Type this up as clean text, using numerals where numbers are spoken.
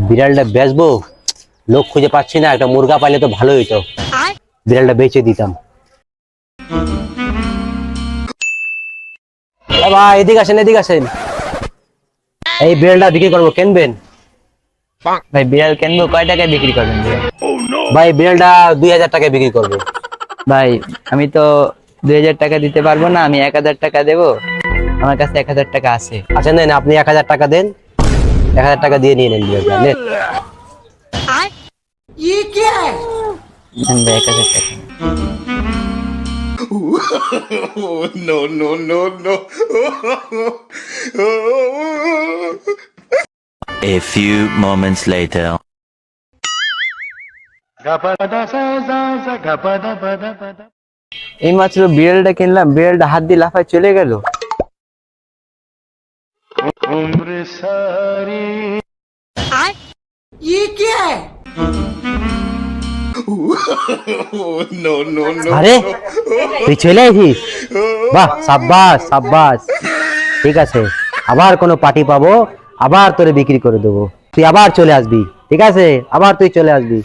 বিড়ালটা বেচবো, লোক খুঁজে পাচ্ছি না। একটা মুরগা পাইলে তো ভালো হইতো, বিড়ালটা বেচে দিতাম। ভাই এদিকে আসেন, এদিকে আসেন। এই বিড়ালটা বিক্রি করবো, কিনবেন? ভাই বিড়াল কিনবো, কয় টাকায় বিক্রি করবেন বিড়াল? ভাই বিড়ালটা 2000 টাকায় বিক্রি করবো। ভাই আমি তো 2000 টাকা দিতে পারবো না, আমি 1000 টাকা দেবো। আমার কাছে 1000 টাকা আছে। আচ্ছা নেন, আপনি 1000 টাকা দেন, 1000 টাকা দিয়ে নিয়ে নেন বিড়ালটা, নেন। নেন ভাই 1000 টাকা। No, no, no, no. A few moments later. এই মাত্র বিড়ালটা কিনলাম, বিড়ালটা হাত দিয়ে লাফায় চলে গেল। No, no, no. আরে তুই চলে আসিস, বাহ, সাব্বাস সাব্বাস। ঠিক আছে, আবার কোনো পার্টি পাবো, আবার তোরে বিক্রি করে দেবো, তুই আবার চলে আসবি। ঠিক আছে, আবার তুই চলে আসবি।